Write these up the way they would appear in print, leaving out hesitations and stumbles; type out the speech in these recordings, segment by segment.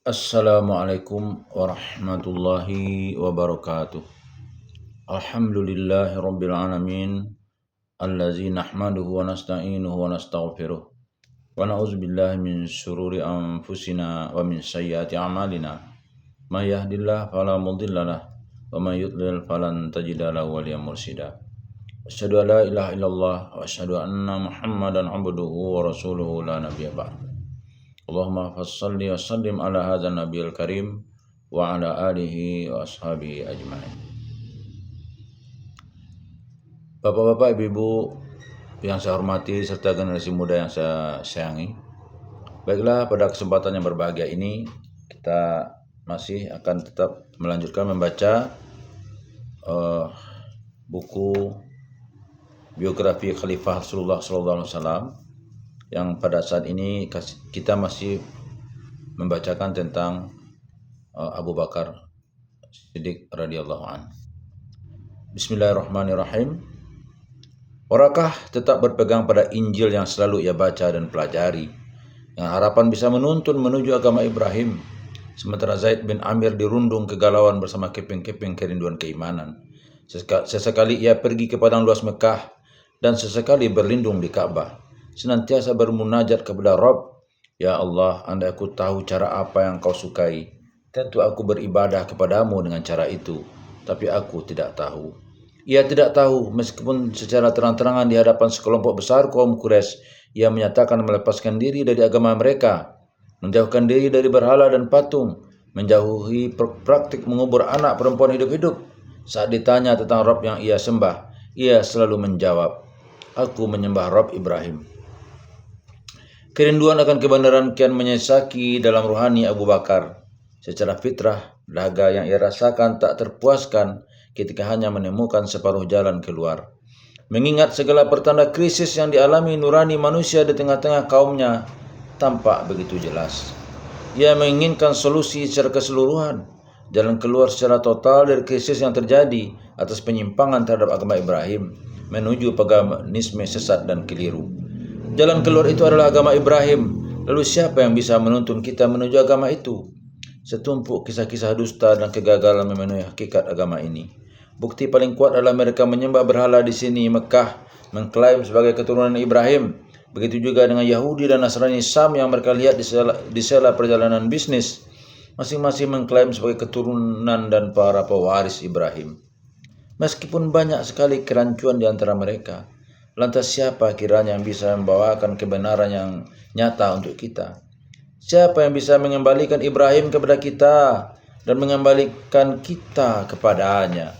Assalamualaikum warahmatullahi wabarakatuh. Alhamdulillahi rabbil alamin. Allazi nahmaduhu wa nasta'inuhu wa nastaghfiruh. Wa na'udzu billahi min syururi anfusina wa min sayyiati a'malina. May yahdihillahu fala mudhillalah wa may yudlil falan tajida lahu waliyyan mursyida. Asyhadu an la ilaha illallah wa asyhadu anna Muhammadan abduhu wa rasuluhu la nabiyya ba'd. Allahumma fassalli wa sallim ala hadzal nabiyil karim wa ala alihi wa ashabihi ajmain. Bapak-bapak, ibu-ibu yang saya hormati serta generasi muda yang saya sayangi. Baiklah, pada kesempatan yang berbahagia ini kita masih akan tetap melanjutkan membaca buku biografi Khalifah Rasulullah SAW yang pada saat ini kita masih membacakan tentang Abu Bakar Siddiq radhiyallahu anhu. Bismillahirrahmanirrahim. Orakah tetap berpegang pada Injil yang selalu ia baca dan pelajari, dengan harapan bisa menuntun menuju agama Ibrahim, sementara Zaid bin Amir dirundung kegalauan bersama keping-keping kerinduan keimanan. Sesekali ia pergi ke padang luas Mekah dan sesekali berlindung di Ka'bah, senantiasa bermunajat kepada Rabb, "Ya Allah, andai aku tahu cara apa yang kau sukai, tentu aku beribadah kepadamu dengan cara itu, tapi aku tidak tahu." Ia tidak tahu, meskipun secara terang-terangan di hadapan sekelompok besar kaum Quraisy, ia menyatakan melepaskan diri dari agama mereka, menjauhkan diri dari berhala dan patung, menjauhi praktik mengubur anak perempuan hidup-hidup. Saat ditanya tentang Rabb yang ia sembah, ia selalu menjawab, "Aku menyembah Rabb Ibrahim." Kerinduan akan kebenaran kian menyesaki dalam rohani Abu Bakar. Secara fitrah, dahaga yang ia rasakan tak terpuaskan ketika hanya menemukan separuh jalan keluar. Mengingat segala pertanda krisis yang dialami nurani manusia di tengah-tengah kaumnya tampak begitu jelas. Ia menginginkan solusi secara keseluruhan, jalan keluar secara total dari krisis yang terjadi atas penyimpangan terhadap agama Ibrahim menuju paganisme sesat dan keliru. Jalan keluar itu adalah agama Ibrahim. Lalu siapa yang bisa menuntun kita menuju agama itu? Setumpuk kisah-kisah dusta dan kegagalan memenuhi hakikat agama ini. Bukti paling kuat adalah mereka menyembah berhala di sini Mekah, mengklaim sebagai keturunan Ibrahim. Begitu juga dengan Yahudi dan Nasrani Sam yang mereka lihat di sela perjalanan bisnis. Masing-masing mengklaim sebagai keturunan dan para pewaris Ibrahim. Meskipun banyak sekali kerancuan di antara mereka, lantas siapa kiranya yang bisa membawakan kebenaran yang nyata untuk kita? Siapa yang bisa mengembalikan Ibrahim kepada kita dan mengembalikan kita kepadanya?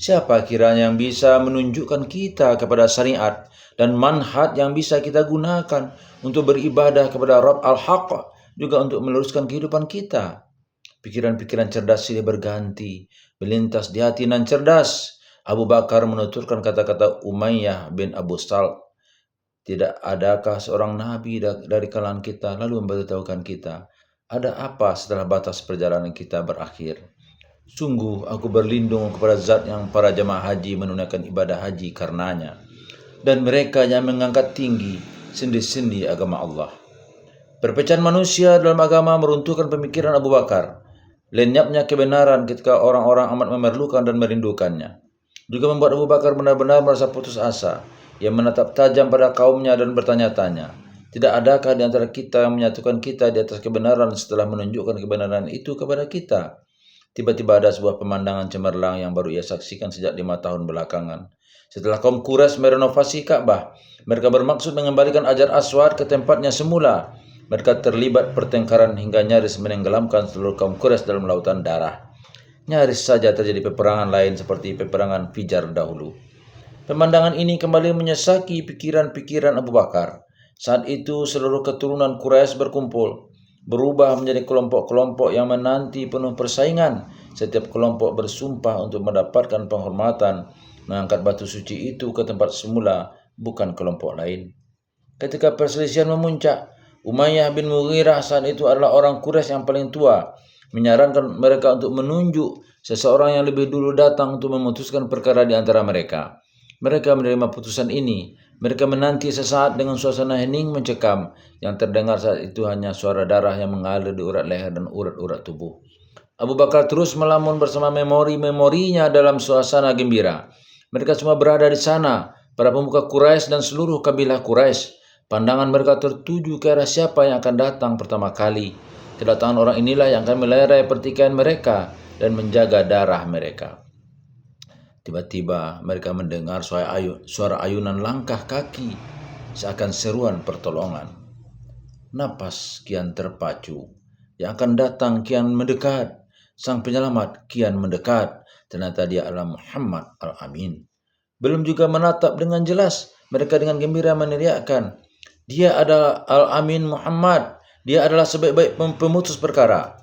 Siapa kiranya yang bisa menunjukkan kita kepada syariat dan manhaj yang bisa kita gunakan untuk beribadah kepada Rabb Al-Haq, juga untuk meluruskan kehidupan kita? Pikiran-pikiran cerdas silih berganti, melintas di hati nan cerdas. Abu Bakar menuturkan kata-kata Umayyah bin Abu Salt, "Tidak adakah seorang nabi dari kalangan kita lalu memberitahukan kita, ada apa setelah batas perjalanan kita berakhir? Sungguh aku berlindung kepada zat yang para jemaah haji menunaikan ibadah haji karenanya, dan mereka yang mengangkat tinggi sendi-sendi agama Allah." Perpecahan manusia dalam agama meruntuhkan pemikiran Abu Bakar. Lenyapnya kebenaran ketika orang-orang amat memerlukan dan merindukannya juga membuat Abu Bakar benar-benar merasa putus asa. Ia menatap tajam pada kaumnya dan bertanya-tanya, "Tidak adakah di antara kita yang menyatukan kita di atas kebenaran setelah menunjukkan kebenaran itu kepada kita?" Tiba-tiba ada sebuah pemandangan cemerlang yang baru ia saksikan sejak 5 tahun belakangan. Setelah kaum Quraisy merenovasi Ka'bah, mereka bermaksud mengembalikan Hajar Aswad ke tempatnya semula. Mereka terlibat pertengkaran hingga nyaris menenggelamkan seluruh kaum Quraisy dalam lautan darah. Nyaris saja terjadi peperangan lain seperti peperangan Fijar dahulu. Pemandangan ini kembali menyesaki pikiran-pikiran Abu Bakar. Saat itu seluruh keturunan Quraisy berkumpul, berubah menjadi kelompok-kelompok yang menanti penuh persaingan. Setiap kelompok bersumpah untuk mendapatkan penghormatan, mengangkat batu suci itu ke tempat semula, bukan kelompok lain. Ketika perselisihan memuncak, Umayyah bin Mughirah saat itu adalah orang Quraisy yang paling tua, menyarankan mereka untuk menunjuk seseorang yang lebih dulu datang untuk memutuskan perkara di antara mereka. Mereka menerima putusan ini. Mereka menanti sesaat dengan suasana hening mencekam. Yang terdengar saat itu hanya suara darah yang mengalir di urat leher dan urat-urat tubuh. Abu Bakar terus melamun bersama memori-memorinya dalam suasana gembira. Mereka semua berada di sana, para pemuka Quraisy dan seluruh kabilah Quraisy. Pandangan mereka tertuju ke arah siapa yang akan datang pertama kali. Kedatangan orang inilah yang akan melerai pertikaian mereka dan menjaga darah mereka. Tiba-tiba mereka mendengar suara ayunan langkah kaki, seakan seruan pertolongan. Napas kian terpacu, yang akan datang kian mendekat. Sang penyelamat kian mendekat. Ternyata dia adalah Muhammad Al-Amin. Belum juga menatap dengan jelas, mereka dengan gembira meneriakkan, dia adalah Al-Amin Muhammad. Dia adalah sebaik-baik pemutus perkara.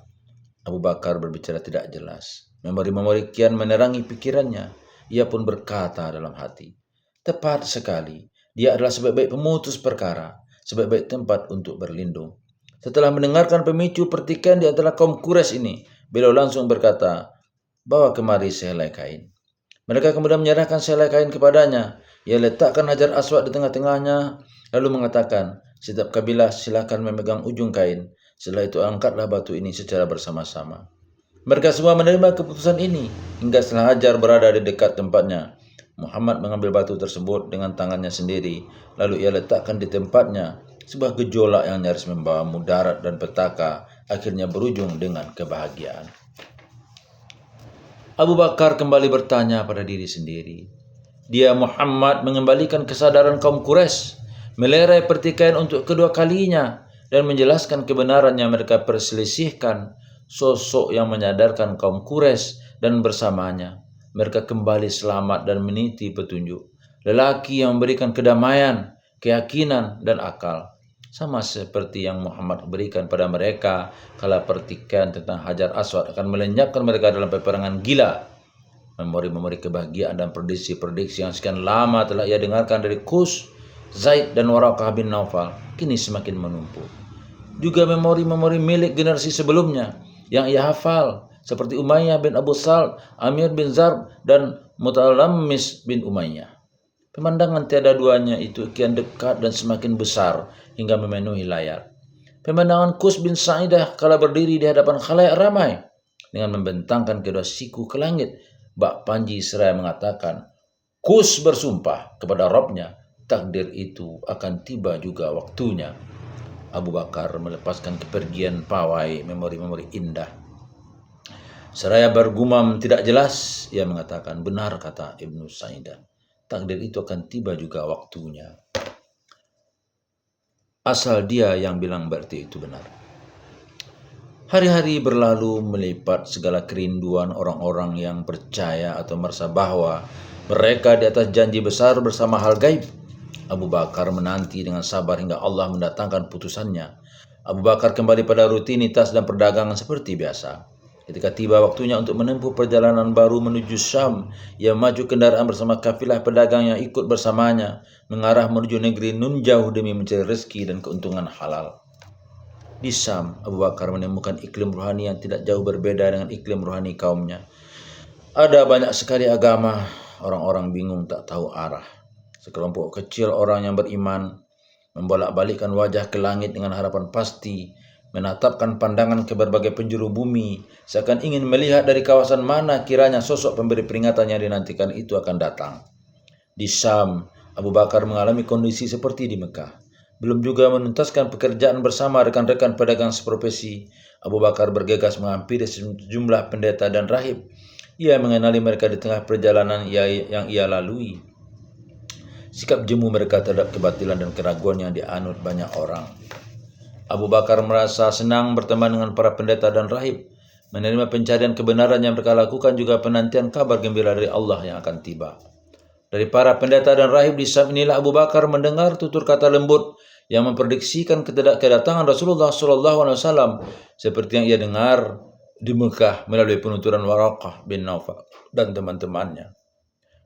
Abu Bakar berbicara tidak jelas. Memori-memori kian menerangi pikirannya. Ia pun berkata dalam hati, tepat sekali, dia adalah sebaik-baik pemutus perkara, sebaik-baik tempat untuk berlindung. Setelah mendengarkan pemicu pertikaian di antara kaum Quraisy ini, beliau langsung berkata, bawa kemari sehelai kain. Mereka kemudian menyerahkan sehelai kain kepadanya. Ia letakkan hajar aswad di tengah-tengahnya, lalu mengatakan, setiap kabilah silakan memegang ujung kain. Setelah itu angkatlah batu ini secara bersama-sama. Mereka semua menerima keputusan ini, hingga setelah hajar berada di dekat tempatnya. Muhammad mengambil batu tersebut dengan tangannya sendiri, lalu ia letakkan di tempatnya. Sebuah gejolak yang nyaris membawa mudarat dan petaka akhirnya berujung dengan kebahagiaan. Abu Bakar kembali bertanya pada diri sendiri. Dia Muhammad mengembalikan kesadaran kaum Quraisy, melerai pertikaian untuk kedua kalinya, dan menjelaskan kebenaran yang mereka perselisihkan. Sosok yang menyadarkan kaum Quraisy dan bersamanya. Mereka kembali selamat dan meniti petunjuk. Lelaki yang memberikan kedamaian, keyakinan, dan akal. Sama seperti yang Muhammad berikan pada mereka kala pertikaian tentang Hajar Aswad akan melenyapkan mereka dalam peperangan gila. Memori-memori kebahagiaan dan prediksi-prediksi yang sekian lama telah ia dengarkan dari Qus, Zaid, dan Waraqah bin Naufal kini semakin menumpuk. Juga memori-memori milik generasi sebelumnya yang ia hafal, seperti Umayyah bin Abu Salt, Amir bin Zarb, dan Mutalammis bin Umayyah. Pemandangan tiada duanya itu kian dekat dan semakin besar hingga memenuhi layar. Pemandangan Qus bin Sa'idah kala berdiri di hadapan khalayak ramai dengan membentangkan kedua siku ke langit. Bak Panji seraya mengatakan, Qus bersumpah kepada Rabbnya, takdir itu akan tiba juga waktunya. Abu Bakar melepaskan kepergian pawai memori-memori indah. Seraya bergumam tidak jelas, ia mengatakan, benar kata Ibnu Sa'idah, takdir itu akan tiba juga waktunya. Asal dia yang bilang berarti itu benar. Hari-hari berlalu melipat segala kerinduan orang-orang yang percaya atau merasa bahwa mereka di atas janji besar bersama hal gaib. Abu Bakar menanti dengan sabar hingga Allah mendatangkan putusannya. Abu Bakar kembali pada rutinitas dan perdagangan seperti biasa. Ketika tiba waktunya untuk menempuh perjalanan baru menuju Syam, ia maju kendaraan bersama kafilah pedagang yang ikut bersamanya, mengarah menuju negeri nun jauh demi mencari rezeki dan keuntungan halal. Di Syam, Abu Bakar menemukan iklim rohani yang tidak jauh berbeda dengan iklim rohani kaumnya. Ada banyak sekali agama, orang-orang bingung tak tahu arah. Sekelompok kecil orang yang beriman membolak-balikkan wajah ke langit dengan harapan pasti, menatapkan pandangan ke berbagai penjuru bumi, seakan ingin melihat dari kawasan mana kiranya sosok pemberi peringatan yang dinantikan itu akan datang. Di Syam, Abu Bakar mengalami kondisi seperti di Mekah. Belum juga menuntaskan pekerjaan bersama rekan-rekan pedagang seprofesi, Abu Bakar bergegas menghampiri sejumlah pendeta dan rahib. Ia mengenali mereka di tengah perjalanan yang ia lalui. Sikap jemu mereka terhadap kebatilan dan keraguan yang dianut banyak orang. Abu Bakar merasa senang berteman dengan para pendeta dan rahib, menerima pencarian kebenaran yang mereka lakukan juga penantian kabar gembira dari Allah yang akan tiba. Dari para pendeta dan rahib di Syam inilah Abu Bakar mendengar tutur kata lembut yang memprediksikan kedatangan Rasulullah SAW seperti yang ia dengar di Mekah melalui penuturan Waraqah bin Naufal dan teman-temannya.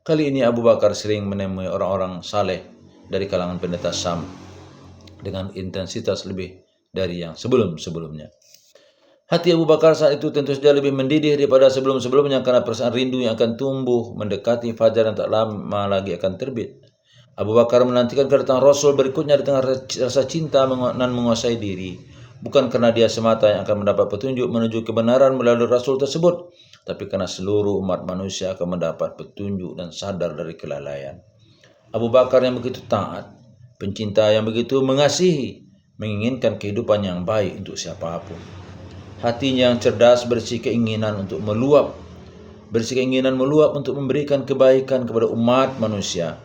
Kali ini Abu Bakar sering menemui orang-orang saleh dari kalangan pendeta Syam dengan intensitas lebih dari yang sebelum-sebelumnya. Hati Abu Bakar saat itu tentu saja lebih mendidih daripada sebelum-sebelumnya karena perasaan rindu yang akan tumbuh mendekati fajar yang tak lama lagi akan terbit. Abu Bakar menantikan kedatangan Rasul berikutnya dengan rasa cinta dan menguasai diri. Bukan karena dia semata yang akan mendapat petunjuk menuju kebenaran melalui Rasul tersebut, tapi karena seluruh umat manusia akan mendapat petunjuk dan sadar dari kelalaian. Abu Bakar yang begitu taat, pencinta yang begitu mengasihi, menginginkan kehidupan yang baik untuk siapapun. Hatinya yang cerdas bersih keinginan meluap untuk memberikan kebaikan kepada umat manusia.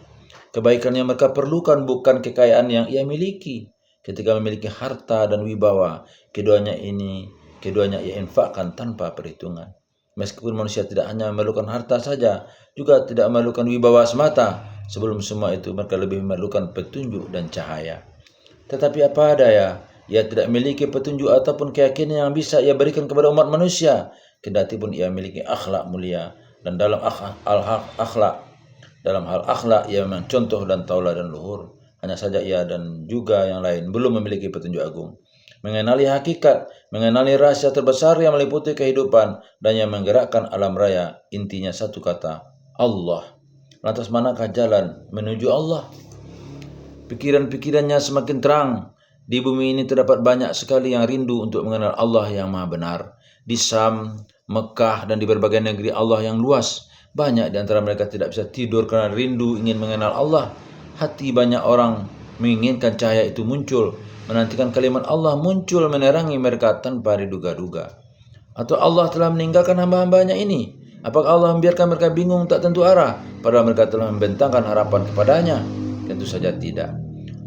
Kebaikan yang mereka perlukan bukan kekayaan yang ia miliki. Ketika memiliki harta dan wibawa, keduanya ia infakkan tanpa perhitungan. Meskipun manusia tidak hanya memerlukan harta saja, juga tidak memerlukan wibawa semata. Sebelum semua itu, mereka lebih memerlukan petunjuk dan cahaya. Tetapi apa daya, ia tidak memiliki petunjuk ataupun keyakinan yang bisa ia berikan kepada umat manusia. Kendati pun ia memiliki akhlak mulia, dan dalam hal akhlak ia memang contoh dan tauladan luhur. Hanya saja ia dan juga yang lain belum memiliki petunjuk agung, mengenali hakikat, mengenali rahasia terbesar yang meliputi kehidupan dan yang menggerakkan alam raya. Intinya satu kata, Allah. Lantas manakah jalan menuju Allah? Pikiran-pikirannya semakin terang. Di bumi ini terdapat banyak sekali yang rindu untuk mengenal Allah yang maha benar. Di Syam, Mekah, dan di berbagai negeri Allah yang luas, banyak di antara mereka tidak bisa tidur karena rindu ingin mengenal Allah. Hati banyak orang menginginkan cahaya itu muncul, menantikan kalimat Allah muncul menerangi mereka tanpa diduga-duga. Atau Allah telah meninggalkan hamba-hambanya ini? Apakah Allah membiarkan mereka bingung tak tentu arah, padahal mereka telah membentangkan harapan kepadanya? Tentu saja tidak.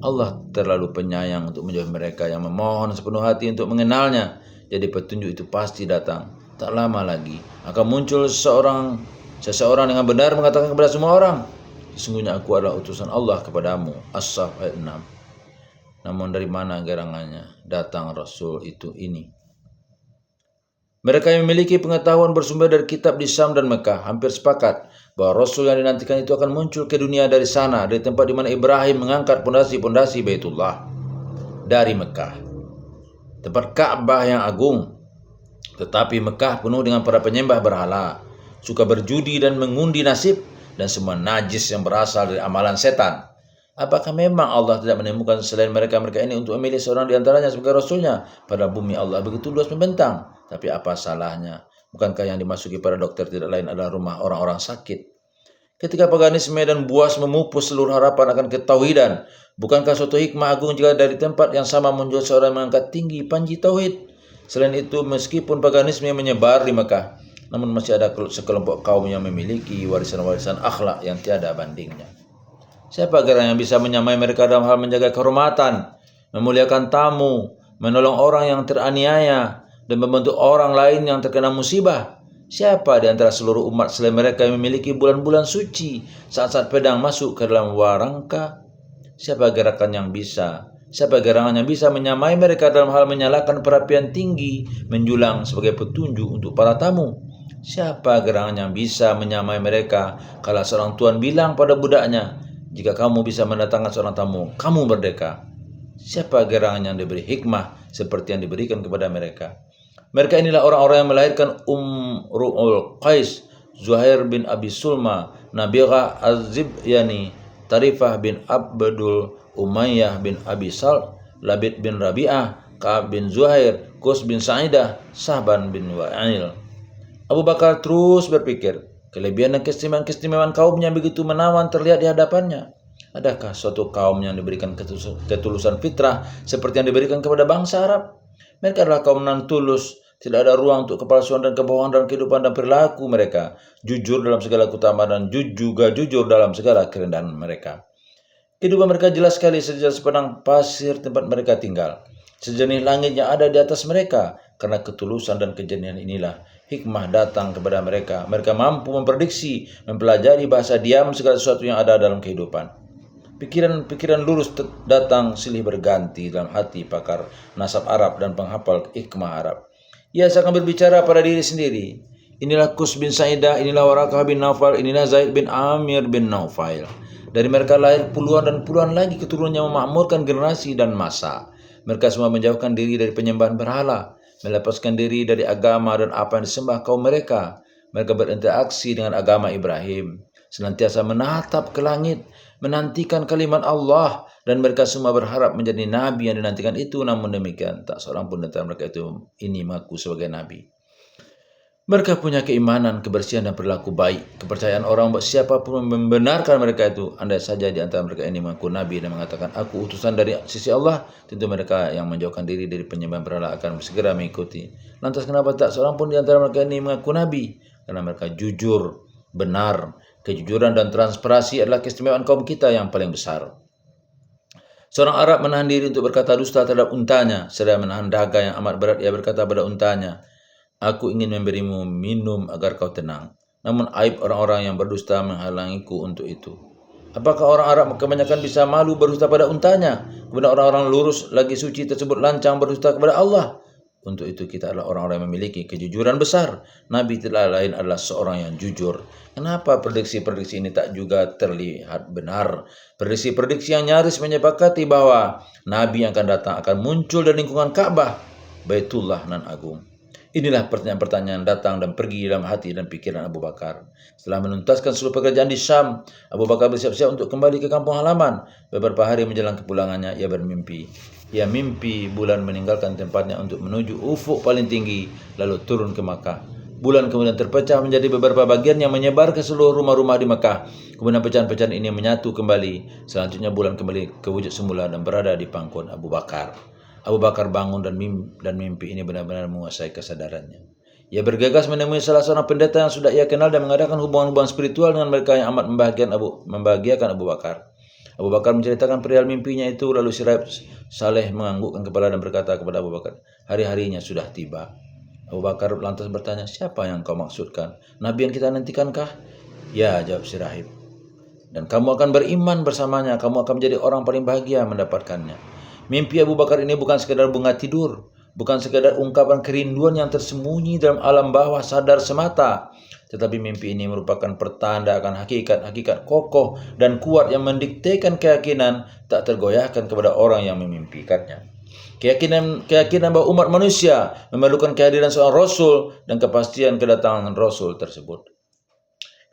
Allah terlalu penyayang untuk menjauhi mereka yang memohon sepenuh hati untuk mengenalnya. Jadi petunjuk itu pasti datang. Tak lama lagi akan muncul seseorang dengan benar mengatakan kepada semua orang, sesungguhnya aku adalah utusan Allah kepadamu. As-Saff ayat 6. Namun dari mana gerangannya datang Rasul ini? Mereka yang memiliki pengetahuan bersumber dari kitab di Syam dan Mekah hampir sepakat bahwa Rasul yang dinantikan itu akan muncul ke dunia dari sana, dari tempat di mana Ibrahim mengangkat pondasi-pondasi Baitullah, dari Mekah, tempat Ka'bah yang agung. Tetapi Mekah penuh dengan para penyembah berhala, suka berjudi dan mengundi nasib, dan semua najis yang berasal dari amalan setan. Apakah memang Allah tidak menemukan selain mereka ini untuk memilih seorang di antaranya sebagai Rasulnya? Pada bumi Allah begitu luas membentang. Tapi apa salahnya? Bukankah yang dimasuki para dokter tidak lain adalah rumah orang-orang sakit? Ketika paganisme dan buas memupus seluruh harapan akan ketauhidan, bukankah suatu hikmah agung jika dari tempat yang sama muncul seorang yang mengangkat tinggi panji tauhid? Selain itu, meskipun paganisme menyebar di Mekah, namun masih ada sekelompok kaum yang memiliki warisan-warisan akhlak yang tiada bandingnya. Siapa gerangan yang bisa menyamai mereka dalam hal menjaga kehormatan, memuliakan tamu, menolong orang yang teraniaya, dan membantu orang lain yang terkena musibah? Siapa di antara seluruh umat selain mereka yang memiliki bulan-bulan suci, saat-saat pedang masuk ke dalam warangka? Siapa gerangan yang bisa menyamai mereka dalam hal menyalakan perapian tinggi menjulang sebagai petunjuk untuk para tamu? Siapa gerangan yang bisa menyamai mereka kalau seorang tuan bilang pada budaknya, jika kamu bisa mendatangkan seorang tamu, kamu merdeka? Siapa gerangan yang diberi hikmah seperti yang diberikan kepada mereka? Mereka inilah orang-orang yang melahirkan Ru'ul Qais, Zuhair bin Abi Sulma, Nabigha Az-Zibyani, Tarifah bin Abdul, Umayyah bin Abi Sal, Labid bin Rabi'ah, Ka'ab bin Zuhair, Qus bin Sa'idah, Sahban bin Wa'il. Abu Bakar terus berpikir, kelebihan dan keistimewaan kaumnya begitu menawan terlihat di hadapannya. Adakah suatu kaum yang diberikan ketulusan fitrah seperti yang diberikan kepada bangsa Arab? Mereka adalah kaum nan tulus, tidak ada ruang untuk kepalsuan dan kebohongan dalam kehidupan dan perilaku mereka. Jujur dalam segala keutamaan dan juga jujur dalam segala kerendahan mereka. Kehidupan mereka jelas sekali sejelas sepadang pasir tempat mereka tinggal. Sejenis langit yang ada di atas mereka. Karena ketulusan dan kejernihan inilah hikmah datang kepada mereka. Mereka mampu memprediksi, mempelajari bahasa diam segala sesuatu yang ada dalam kehidupan. Pikiran lurus datang silih berganti dalam hati pakar nasab Arab dan penghafal hikmah Arab. Ia seakan berbicara pada diri sendiri. Inilah Qus bin Sa'idah, inilah Warakah bin Naufal, inilah Zaid bin Amir bin Naufail. Dari mereka lahir puluhan dan puluhan lagi keturunan yang memakmurkan generasi dan masa. Mereka semua menjauhkan diri dari penyembahan berhala, melepaskan diri dari agama dan apa yang disembah kaum mereka. Mereka berinteraksi dengan agama Ibrahim. senantiasa menatap ke langit, menantikan kalimat Allah, dan mereka semua berharap menjadi nabi yang dinantikan itu. Namun demikian, tak seorang pun di antara mereka itu ini mengaku sebagai nabi. Mereka punya keimanan, kebersihan, dan perilaku baik. Kepercayaan orang buat siapapun membenarkan mereka itu. Andai saja di antara mereka ini mengaku nabi dan mengatakan aku utusan dari sisi Allah, tentu mereka yang menjauhkan diri dari penyembahan berhala akan segera mengikuti. Lantas kenapa tak seorang pun di antara mereka ini mengaku nabi? Karena mereka jujur, benar. Kejujuran dan transparansi adalah keistimewaan kaum kita yang paling besar. Seorang Arab menahan diri untuk berkata dusta terhadap untanya. Sedang menahan dahaga yang amat berat, ia berkata pada untanya, aku ingin memberimu minum agar kau tenang. Namun aib orang-orang yang berdusta menghalangiku untuk itu. Apakah orang Arab kebanyakan bisa malu berdusta pada untanya? Kemudian orang-orang lurus lagi suci tersebut lancang berdusta kepada Allah. Untuk itu kita adalah orang-orang yang memiliki kejujuran besar. Nabi tidak lain adalah seorang yang jujur. Kenapa prediksi-prediksi ini tak juga terlihat benar? Prediksi-prediksi yang nyaris menyepakati bahwa Nabi yang akan datang akan muncul dari lingkungan Ka'bah, Baitullah nan agung. Inilah pertanyaan-pertanyaan datang dan pergi dalam hati dan pikiran Abu Bakar. Setelah menuntaskan seluruh pekerjaan di Syam, Abu Bakar bersiap-siap untuk kembali ke kampung halaman. Beberapa hari menjelang kepulangannya, ia bermimpi. Ia mimpi bulan meninggalkan tempatnya untuk menuju ufuk paling tinggi, lalu turun ke Makkah. Bulan kemudian terpecah menjadi beberapa bagian yang menyebar ke seluruh rumah-rumah di Makkah. Kemudian pecahan-pecahan ini menyatu kembali. Selanjutnya bulan kembali ke wujud semula dan berada di pangkuan Abu Bakar. Abu Bakar bangun dan mimpi ini benar-benar menguasai kesadarannya. Ia bergegas menemui salah seorang pendeta yang sudah ia kenal dan mengadakan hubungan-hubungan spiritual dengan mereka yang amat membahagiakan Abu Bakar. Abu Bakar menceritakan perihal mimpinya itu, lalu si rahib saleh menganggukkan kepala dan berkata kepada Abu Bakar, hari-harinya sudah tiba. Abu Bakar lantas bertanya, siapa yang kau maksudkan? Nabi yang kita nantikankah? Ya, jawab si rahib. Dan kamu akan beriman bersamanya, kamu akan menjadi orang paling bahagia mendapatkannya. Mimpi Abu Bakar ini bukan sekadar bunga tidur, bukan sekadar ungkapan kerinduan yang tersembunyi dalam alam bawah sadar semata, tetapi mimpi ini merupakan pertanda akan hakikat kokoh dan kuat yang mendiktekan keyakinan tak tergoyahkan kepada orang yang memimpikannya. Keyakinan bahwa umat manusia memerlukan kehadiran seorang Rasul dan kepastian kedatangan Rasul tersebut.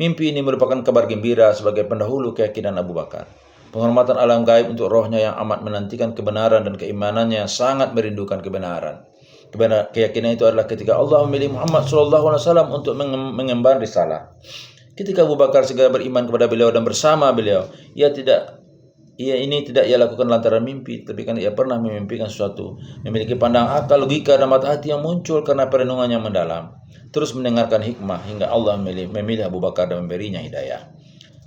Mimpi ini merupakan kabar gembira sebagai pendahulu keyakinan Abu Bakar. Penghormatan alam gaib untuk rohnya yang amat menantikan kebenaran dan keimanannya yang sangat merindukan kebenaran. Keyakinan itu adalah ketika Allah memilih Muhammad SAW untuk mengemban risalah. Ketika Abu Bakar segera beriman kepada beliau dan bersama beliau, ini tidak ia lakukan lantaran mimpi, tapi karena ia pernah memimpikan sesuatu, memiliki pandangan akal, logika, dan mata hati yang muncul karena perenungan yang mendalam. Terus mendengarkan hikmah hingga Allah memilih Abu Bakar dan memberinya hidayah.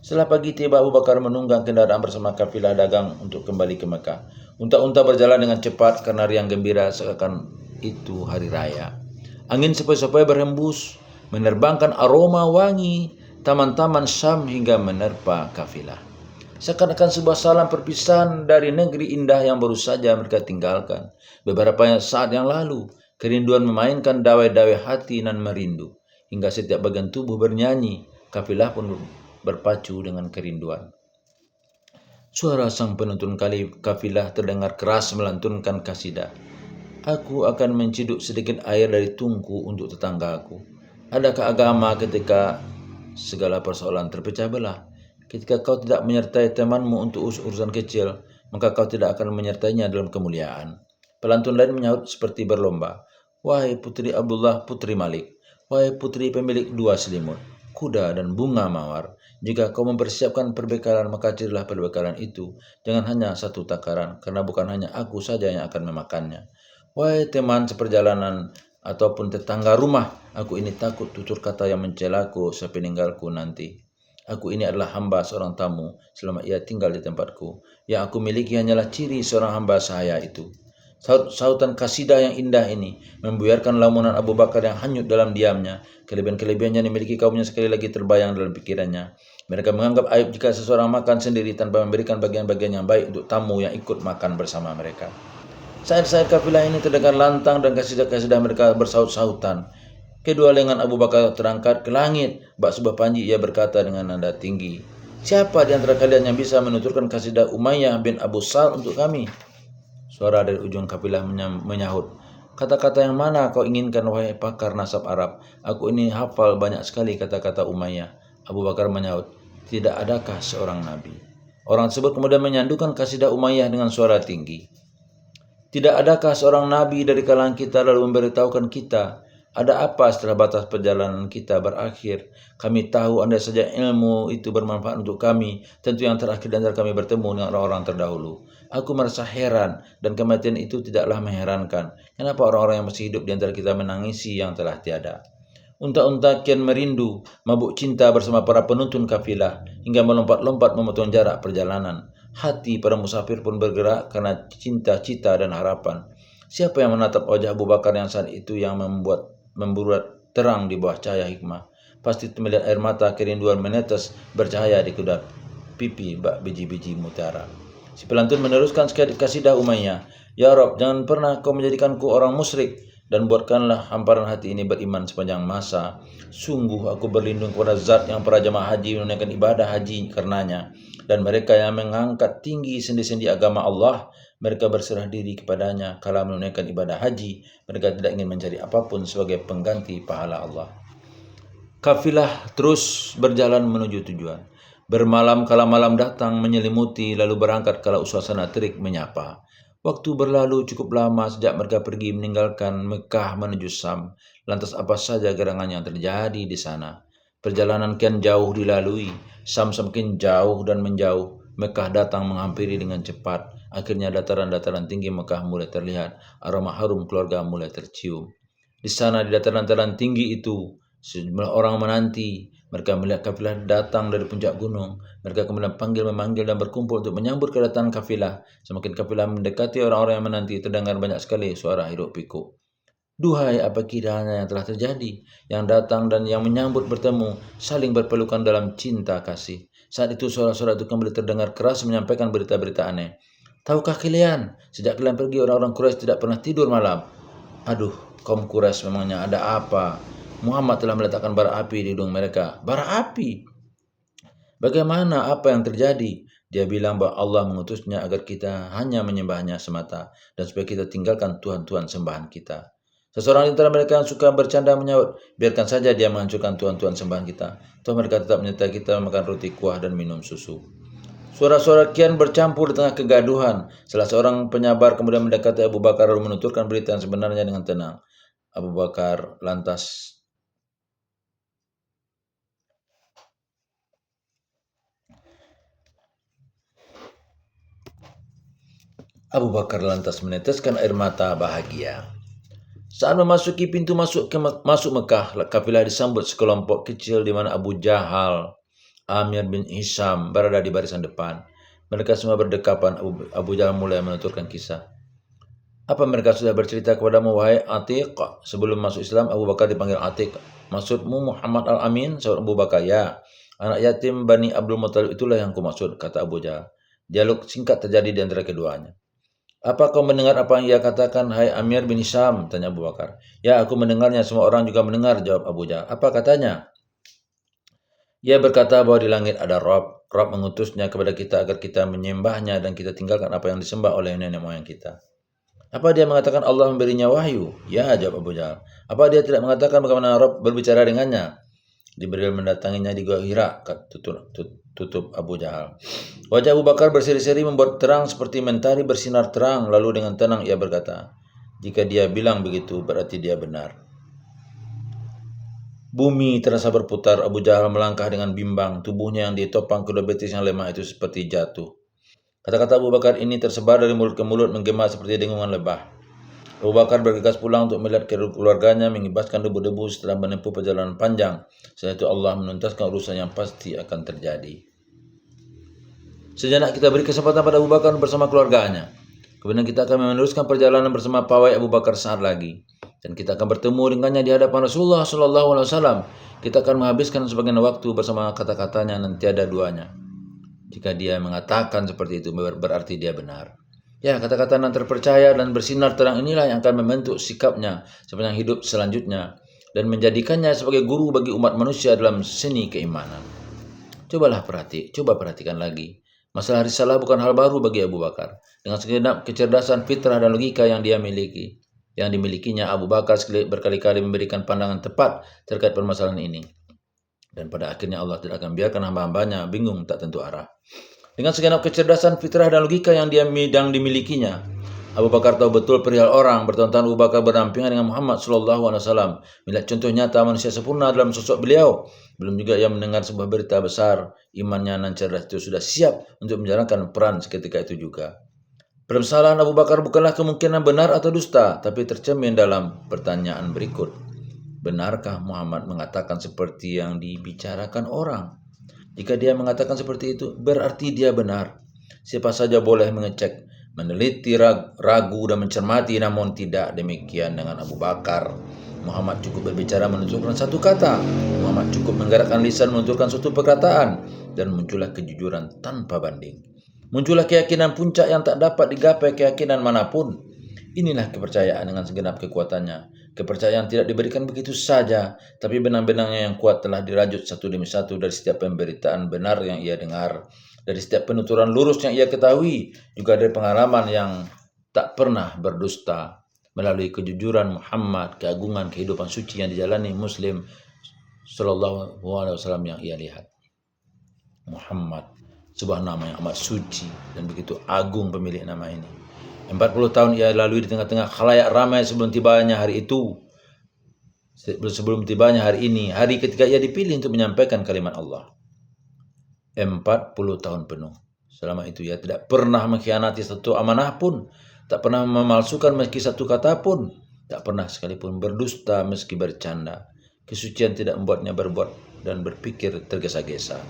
Setelah pagi tiba, Abu Bakar menunggang kendaraan bersama kafilah dagang untuk kembali ke Mekah. Unta-unta berjalan dengan cepat karena riang gembira seakan itu hari raya. Angin sepoi-sepoi berhembus, menerbangkan aroma wangi taman-taman Syam hingga menerpa kafilah. Seakan-akan sebuah salam perpisahan dari negeri indah yang baru saja mereka tinggalkan. Beberapa saat yang lalu, kerinduan memainkan dawai-dawai hati nan merindu. Hingga setiap bagian tubuh bernyanyi, kafilah pun berpacu dengan kerinduan. Suara sang penuntun kafilah terdengar keras melantunkan kasidah. Aku akan menciduk sedikit air dari tungku untuk tetanggaku. Adakah agama ketika segala persoalan terpecah belah? Ketika kau tidak menyertai temanmu untuk urusan kecil, maka kau tidak akan menyertainya dalam kemuliaan. Pelantun lain menyahut seperti berlomba. Wahai putri Abdullah putri Malik, wahai putri pemilik 2 selimut, kuda dan bunga mawar, jika kau mempersiapkan perbekalan, maka cirilah perbekalan itu. Jangan hanya 1 takaran, karena bukan hanya aku saja yang akan memakannya. Wahai teman seperjalanan ataupun tetangga rumah, aku ini takut tutur kata yang mencelaku sepeninggalku nanti. Aku ini adalah hamba seorang tamu selama ia tinggal di tempatku. Yang aku miliki hanyalah ciri seorang hamba sahaya itu. Sautan kasidah yang indah ini membuyarkan lamunan Abu Bakar yang hanyut dalam diamnya. Kelebihan-kelebihannya yang dimiliki kaumnya sekali lagi terbayang dalam pikirannya. Mereka menganggap aib jika seseorang makan sendiri tanpa memberikan bagian-bagian yang baik untuk tamu yang ikut makan bersama mereka. Saat-saat kafilah ini terdengar lantang dan kasidah-kasidah mereka bersaut-sautan. Kedua lengan Abu Bakar terangkat ke langit. Bak sebuah panji ia berkata dengan nada tinggi, siapa di antara kalian yang bisa menuturkan kasidah Umayyah bin Abu Sal untuk kami? Suara dari ujung kafilah menyahut, kata-kata yang mana kau inginkan wahai pakar nasab Arab? Aku ini hafal banyak sekali kata-kata Umayyah. Abu Bakar menyahut, tidak adakah seorang nabi? Orang tersebut kemudian menyandukan kasidah Umayyah dengan suara tinggi. Tidak adakah seorang nabi dari kalangan kita lalu memberitahukan kita ada apa setelah batas perjalanan kita berakhir? Kami tahu andai saja ilmu itu bermanfaat untuk kami, tentu yang terakhir di antara kami bertemu dengan orang-orang terdahulu. Aku merasa heran dan kematian itu tidaklah mengherankan. Kenapa orang-orang yang masih hidup di antara kita menangisi yang telah tiada? Unta-unta kian merindu, mabuk cinta bersama para penuntun kafilah, hingga melompat-lompat memotong jarak perjalanan. Hati para musafir pun bergerak karena cinta, cita, dan harapan. Siapa yang menatap wajah Abu Bakar yang saat itu yang membuat terang di bawah cahaya hikmah? Pasti melihat air mata kerinduan menetes bercahaya di kedua pipi bak biji-biji mutiara. Si pelantun meneruskan kasidah Umayyah. Ya Rob, jangan pernah kau menjadikanku orang musyrik, dan buatkanlah hamparan hati ini beriman sepanjang masa. Sungguh aku berlindung kepada zat yang para jemaah haji menunaikan ibadah haji karenanya, dan mereka yang mengangkat tinggi sendi-sendi agama Allah, mereka berserah diri kepadanya kala menunaikan ibadah haji. Mereka tidak ingin mencari apapun sebagai pengganti pahala Allah. Kafilah terus berjalan menuju tujuan. Bermalam kala malam datang menyelimuti, lalu berangkat kala suasana terik menyapa. Waktu berlalu cukup lama sejak mereka pergi meninggalkan Mekah menuju Syam. Lantas apa saja gerangan yang terjadi di sana? Perjalanan kian jauh dilalui. Syam semakin jauh dan menjauh. Mekah datang menghampiri dengan cepat. Akhirnya dataran-dataran tinggi Mekah mulai terlihat. Aroma harum keluarga mulai tercium. Di sana di dataran-dataran tinggi itu, sejumlah orang menanti. Mereka melihat kafilah datang dari puncak gunung. Mereka kemudian memanggil dan berkumpul untuk menyambut kedatangan kafilah. Semakin kafilah mendekati orang-orang yang menanti, terdengar banyak sekali suara hiruk pikuk. Duhai, apa kiranya yang telah terjadi? Yang datang dan yang menyambut bertemu, saling berpelukan dalam cinta kasih. Saat itu suara-suara itu kembali terdengar keras menyampaikan berita-berita aneh. Tahukah kalian, sejak kalian pergi orang-orang Quraisy tidak pernah tidur malam. Aduh, kaum Quraisy memangnya ada apa? Muhammad telah meletakkan bara api di hidung mereka. Bara api? Bagaimana? Apa yang terjadi? Dia bilang bahwa Allah mengutusnya agar kita hanya menyembahnya semata dan supaya kita tinggalkan tuhan-tuhan sembahan kita. Seseorang di antara mereka yang suka bercanda menyahut, biarkan saja dia menghancurkan tuhan-tuhan sembahan kita. Tuhan mereka tetap menyertai kita makan roti kuah dan minum susu. Suara-suara kian bercampur di tengah kegaduhan. Salah seorang penyabar kemudian mendekati Abu Bakar lalu menuturkan berita yang sebenarnya dengan tenang. Abu Bakar lantas meneteskan air mata bahagia. Saat memasuki pintu masuk Mekah, kafilah disambut sekelompok kecil di mana Abu Jahal, Amir bin Hisham berada di barisan depan. Mereka semua berdekapan. Abu Jahal mulai menuturkan kisah. Apa mereka sudah bercerita kepadamu, wahai Atiq? Sebelum masuk Islam, Abu Bakar dipanggil Atiq. Maksudmu Muhammad Al-Amin? Sahut Abu Bakar, ya. Anak yatim Bani Abdul Muttalib itulah yang kumaksud, kata Abu Jahal. Dialog singkat terjadi di antara keduanya. Apa kau mendengar apa yang ia katakan, hai Amir bin Hisham? Tanya Abu Bakar. Ya, aku mendengarnya. Semua orang juga mendengar, jawab Abu Jahal. Apa katanya? Ia berkata bahwa di langit ada Rob. Rob mengutusnya kepada kita agar kita menyembahnya dan kita tinggalkan apa yang disembah oleh nenek moyang kita. Apa dia mengatakan Allah memberinya wahyu? Ya, jawab Abu Jahal. Apa dia tidak mengatakan bagaimana Rob berbicara dengannya? Jibril mendatanginya di Gua Hira, tutup Abu Jahal. Wajah Abu Bakar berseri-seri membuat terang seperti mentari bersinar terang. Lalu dengan tenang ia berkata, jika dia bilang begitu berarti dia benar. Bumi terasa berputar. Abu Jahal melangkah dengan bimbang. Tubuhnya yang ditopang kedua betis yang lemah itu seperti jatuh. Kata-kata Abu Bakar ini tersebar dari mulut ke mulut menggema seperti dengungan lebah. Abu Bakar bergegas pulang untuk melihat keluarganya mengibaskan debu-debu setelah menempuh perjalanan panjang. Setelah itu Allah menuntaskan urusan yang pasti akan terjadi. Sejenak kita beri kesempatan pada Abu Bakar bersama keluarganya. Kemudian kita akan meneruskan perjalanan bersama pawai Abu Bakar saat lagi. Dan kita akan bertemu dengannya di hadapan Rasulullah SAW. Kita akan menghabiskan sebagian waktu bersama kata-katanya dan tiada duanya. Jika dia mengatakan seperti itu berarti dia benar. Ya, kata-kata yang terpercaya dan bersinar terang inilah yang akan membentuk sikapnya sepanjang hidup selanjutnya dan menjadikannya sebagai guru bagi umat manusia dalam seni keimanan. Coba perhatikan lagi. Masalah risalah bukan hal baru bagi Abu Bakar. Dengan segenap kecerdasan fitrah dan logika yang dimilikinya, Abu Bakar berkali-kali memberikan pandangan tepat terkait permasalahan ini. Dan pada akhirnya Allah tidak akan biarkan hamba-hambanya bingung tak tentu arah. Dengan segenap kecerdasan, fitrah dan logika yang dimilikinya, Abu Bakar tahu betul perihal orang. Bertahun-tahun Abu Bakar berdampingan dengan Muhammad SAW. Melihat contoh nyata manusia sempurna dalam sosok beliau. Belum juga ia mendengar sebuah berita besar. Imannya dan cerdas itu sudah siap untuk menjalankan peran seketika itu juga. Permasalahan Abu Bakar bukanlah kemungkinan benar atau dusta, tapi tercermin dalam pertanyaan berikut. Benarkah Muhammad mengatakan seperti yang dibicarakan orang? Jika dia mengatakan seperti itu, berarti dia benar. Siapa saja boleh mengecek, meneliti, ragu, dan mencermati, namun tidak demikian dengan Abu Bakar. Muhammad cukup berbicara menunjukkan satu kata. Muhammad cukup menggerakkan lisan menunjukkan suatu perkataan. Dan muncullah kejujuran tanpa banding. Muncullah keyakinan puncak yang tak dapat digapai keyakinan manapun. Inilah kepercayaan dengan segenap kekuatannya. Kepercayaan tidak diberikan begitu saja, tapi benang-benangnya yang kuat telah dirajut satu demi satu dari setiap pemberitaan benar yang ia dengar, dari setiap penuturan lurus yang ia ketahui, juga dari pengalaman yang tak pernah berdusta, melalui kejujuran Muhammad, keagungan kehidupan suci yang dijalani Muslim Sallallahu Alaihi Wasallam yang ia lihat. Muhammad, sebuah nama yang amat suci dan begitu agung pemilik nama ini. 40 tahun ia lalui di tengah-tengah khalayak ramai sebelum tibanya hari itu. Sebelum tibanya hari ini, hari ketika ia dipilih untuk menyampaikan kalimat Allah. 40 tahun penuh. Selama itu ia tidak pernah mengkhianati satu amanah pun, tak pernah memalsukan meski satu kata pun, tak pernah sekalipun berdusta meski bercanda. Kesucian tidak membuatnya berbuat dan berpikir tergesa-gesa.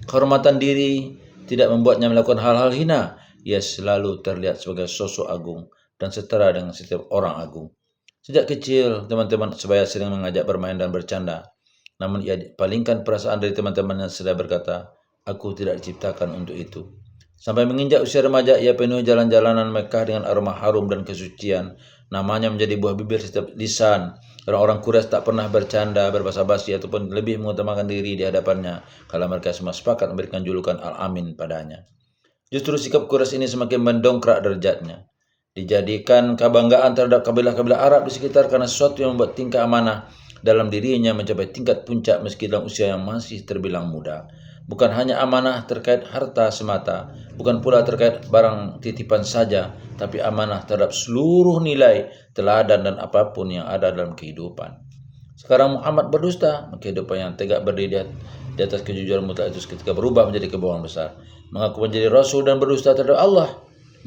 Kehormatan diri tidak membuatnya melakukan hal-hal hina. Ia selalu terlihat sebagai sosok agung dan setara dengan setiap orang agung. Sejak kecil, teman-teman sebaya sering mengajak bermain dan bercanda. Namun ia palingkan perasaan dari teman-temannya seraya berkata, "Aku tidak diciptakan untuk itu." Sampai menginjak usia remaja, ia penuhi jalan-jalanan Mekah dengan aroma harum dan kesucian. Namanya menjadi buah bibir setiap lisan. Orang-orang Quraisy tak pernah bercanda, berbasa-basi ataupun lebih mengutamakan diri di hadapannya, kalau mereka semua sepakat memberikan julukan Al-Amin padanya. Justru sikap Quraisy ini semakin mendongkrak derajatnya. Dijadikan kebanggaan terhadap kabilah-kabilah Arab di sekitar karena sesuatu yang membuat tingkah amanah dalam dirinya mencapai tingkat puncak meski dalam usia yang masih terbilang muda. Bukan hanya amanah terkait harta semata, bukan pula terkait barang titipan saja, tapi amanah terhadap seluruh nilai, teladan dan apapun yang ada dalam kehidupan. Sekarang Muhammad berdusta, kehidupan yang tegak berdiri di atas kejujuran mutlak itu seketika berubah menjadi kebohongan besar. Mengaku menjadi rasul dan berdusta terhadap Allah.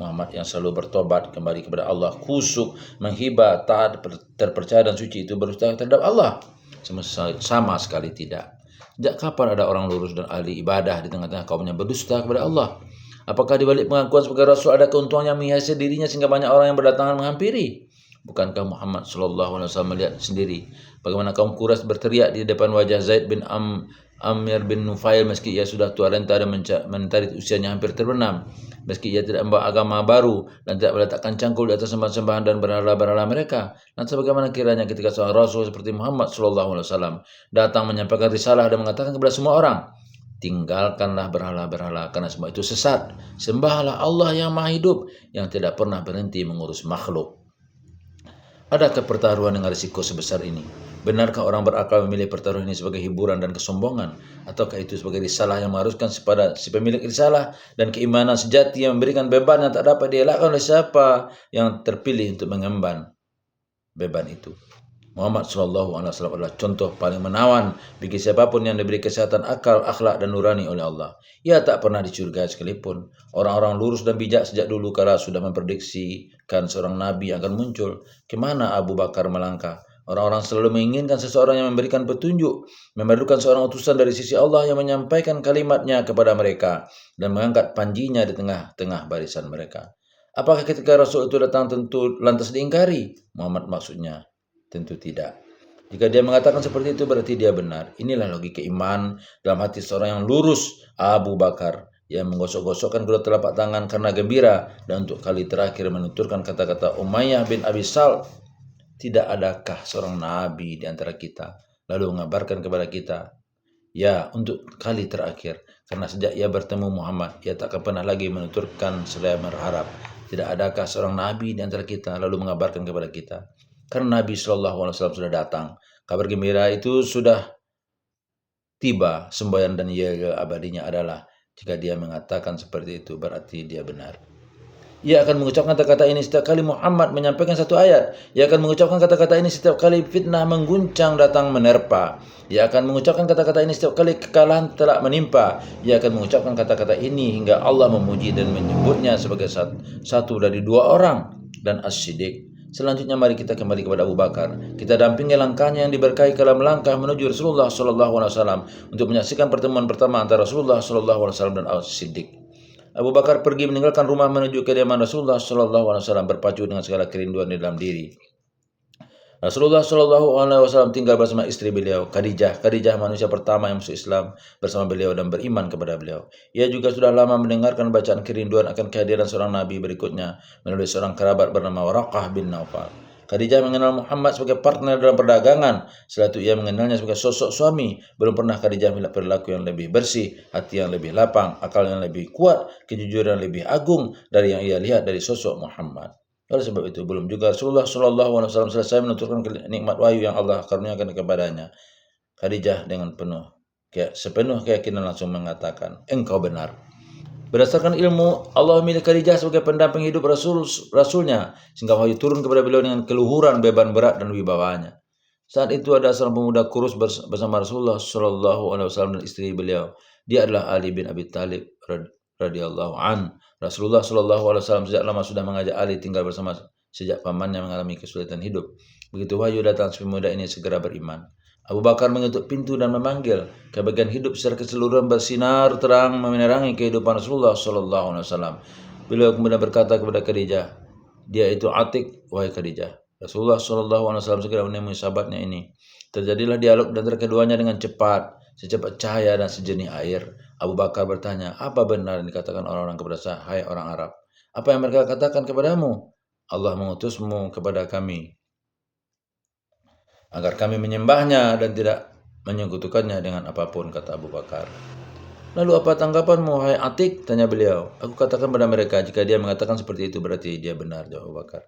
Muhammad yang selalu bertobat kembali kepada Allah, khusyuk, menghibah, taat, terpercaya dan suci itu berdusta terhadap Allah? Sama sekali tidak. Sejak kapan ada orang lurus dan ahli ibadah di tengah-tengah kaumnya berdusta kepada Allah? Apakah di balik pengakuan sebagai rasul ada keuntungan yang menghiasi dirinya sehingga banyak orang yang berdatangan menghampiri? Bukankah Muhammad SAW melihat sendiri bagaimana kaum Quraisy berteriak di depan wajah Zaid bin Amir bin Nufail meski ia sudah tua renta dan mentari usianya hampir terbenam, meski ia tidak membawa agama baru dan tidak meletakkan cangkul di atas sembahan-sembahan dan berhala-berhala mereka. Dan sebagaimana kiranya ketika seorang rasul seperti Muhammad SAW datang menyampaikan risalah dan mengatakan kepada semua orang, tinggalkanlah berhala-berhala karena semua itu sesat. Sembahlah Allah yang Maha Hidup yang tidak pernah berhenti mengurus makhluk. Adakah pertaruhan dengan risiko sebesar ini? Benarkah orang berakal memilih pertaruhan ini sebagai hiburan dan kesombongan? Ataukah itu sebagai risalah yang mengharuskan kepada si pemilik risalah dan keimanan sejati yang memberikan beban yang tak dapat dielakkan oleh siapa yang terpilih untuk mengemban beban itu? Muhammad SAW adalah contoh paling menawan bagi siapapun yang diberi kesehatan akal, akhlak, dan nurani oleh Allah. Ia tak pernah dicurigai sekalipun. Orang-orang lurus dan bijak sejak dulu kala sudah memprediksikan seorang nabi akan muncul. Kemana Abu Bakar melangkah? Orang-orang selalu menginginkan seseorang yang memberikan petunjuk, memerlukan seorang utusan dari sisi Allah yang menyampaikan kalimatnya kepada mereka dan mengangkat panjinya di tengah-tengah barisan mereka. Apakah ketika Rasul itu datang tentu lantas diingkari? Muhammad maksudnya. Tentu tidak. Jika dia mengatakan seperti itu berarti dia benar. Inilah logika iman dalam hati seorang yang lurus, Abu Bakar, yang menggosok-gosokkan kedua telapak tangan karena gembira dan untuk kali terakhir menuturkan kata-kata Umayyah bin Abi Sal, tidak adakah seorang nabi di antara kita? Lalu mengabarkan kepada kita, ya untuk kali terakhir, karena sejak ia bertemu Muhammad, ia tak akan pernah lagi menuturkan selain berharap. Tidak adakah seorang nabi di antara kita? Lalu mengabarkan kepada kita, karena Nabi SAW sudah datang. Kabar gembira itu sudah tiba, semboyan dan yel abadinya adalah jika dia mengatakan seperti itu berarti dia benar. Ia akan mengucapkan kata-kata ini setiap kali Muhammad menyampaikan satu ayat. Ia akan mengucapkan kata-kata ini setiap kali fitnah mengguncang datang menerpa. Ia akan mengucapkan kata-kata ini setiap kali kekalahan telah menimpa. Ia akan mengucapkan kata-kata ini hingga Allah memuji dan menyebutnya sebagai satu dari dua orang dan as-siddiq. Selanjutnya mari kita kembali kepada Abu Bakar. Kita dampingi langkahnya yang diberkahi dalam langkah menuju Rasulullah SAW untuk menyaksikan pertemuan pertama antara Rasulullah SAW dan as-siddiq. Abu Bakar pergi meninggalkan rumah menuju kediaman Rasulullah SAW berpacu dengan segala kerinduan di dalam diri. Rasulullah SAW tinggal bersama istri beliau, Khadijah. Khadijah manusia pertama yang masuk Islam bersama beliau dan beriman kepada beliau. Ia juga sudah lama mendengarkan bacaan kerinduan akan kehadiran seorang nabi berikutnya melalui seorang kerabat bernama Waraqah bin Naufal. Khadijah mengenal Muhammad sebagai partner dalam perdagangan. Setelah itu ia mengenalnya sebagai sosok suami. Belum pernah Khadijah melihat perilaku yang lebih bersih, hati yang lebih lapang, akal yang lebih kuat, kejujuran yang lebih agung dari yang ia lihat dari sosok Muhammad. Oleh sebab itu, belum juga Rasulullah SAW selesai menuturkan nikmat wahyu yang Allah karuniakan kepadanya. Khadijah dengan sepenuh keyakinan langsung mengatakan, engkau benar. Berdasarkan ilmu, Allah memilih Khadijah sebagai pendamping hidup Rasulnya, sehingga wahyu turun kepada beliau dengan keluhuran, beban berat, dan wibawanya. Saat itu ada seorang pemuda kurus bersama Rasulullah SAW dan istri beliau. Dia adalah Ali bin Abi Thalib radhiyallahu an. Rasulullah SAW sejak lama sudah mengajak Ali tinggal bersama sejak pamannya mengalami kesulitan hidup. Begitu wahyu datang, si pemuda ini segera beriman. Abu Bakar mengetuk pintu dan memanggil. Kebagian hidup secara keseluruhan bersinar terang menerangi kehidupan Rasulullah SAW. Beliau kemudian berkata kepada Khadijah, dia itu Atik, wahai Khadijah. Rasulullah SAW segera menemui sahabatnya ini. Terjadilah dialog di antara keduanya dengan cepat, secepat cahaya dan sejernih air. Abu Bakar bertanya, apa benar yang dikatakan orang-orang kepada saya, hai orang Arab? Apa yang mereka katakan kepadamu? Allah mengutusmu kepada kami agar kami menyembahnya dan tidak menyekutukannya dengan apapun, kata Abu Bakar. Lalu apa tanggapanmu, hai Atik? Tanya beliau. Aku katakan pada mereka, jika dia mengatakan seperti itu berarti dia benar, jawab Abu Bakar.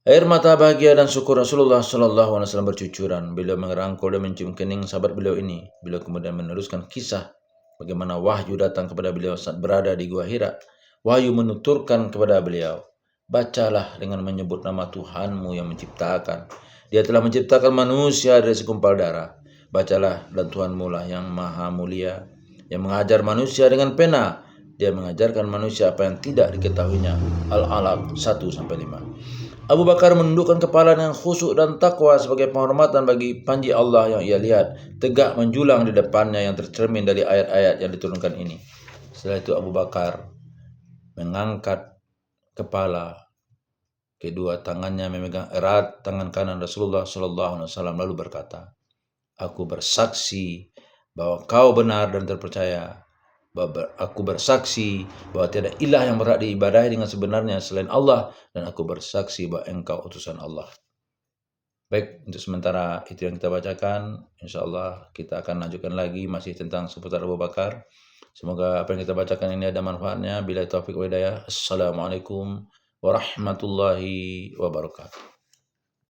Air mata bahagia dan syukur Rasulullah SAW bercucuran. Beliau merangkul dan mencium kening sahabat beliau ini. Beliau kemudian meneruskan kisah bagaimana wahyu datang kepada beliau saat berada di Gua Hira. Wahyu menuturkan kepada beliau, bacalah dengan menyebut nama Tuhanmu yang menciptakan. Dia telah menciptakan manusia dari segumpal darah. Bacalah, dan Tuhanmu lah yang maha mulia, yang mengajar manusia dengan pena. Dia mengajarkan manusia apa yang tidak diketahuinya. Al-Alaq 1-5. Abu Bakar menundukkan kepala dengan khusyuk dan takwa sebagai penghormatan bagi panji Allah yang ia lihat tegak menjulang di depannya yang tercermin dari ayat-ayat yang diturunkan ini. Setelah itu Abu Bakar mengangkat kepala, kedua tangannya memegang erat tangan kanan Rasulullah SAW lalu berkata, aku bersaksi bahwa kau benar dan terpercaya. Aku bersaksi bahwa tiada ilah yang berhak diibadahi dengan sebenarnya selain Allah, dan aku bersaksi bahwa engkau utusan Allah. Baik, untuk sementara itu yang kita bacakan. InsyaAllah kita akan lanjutkan lagi masih tentang seputar Abu Bakar. Semoga apa yang kita bacakan ini ada manfaatnya. Bila taufiq wa hidayah. Assalamualaikum warahmatullahi wabarakatuh.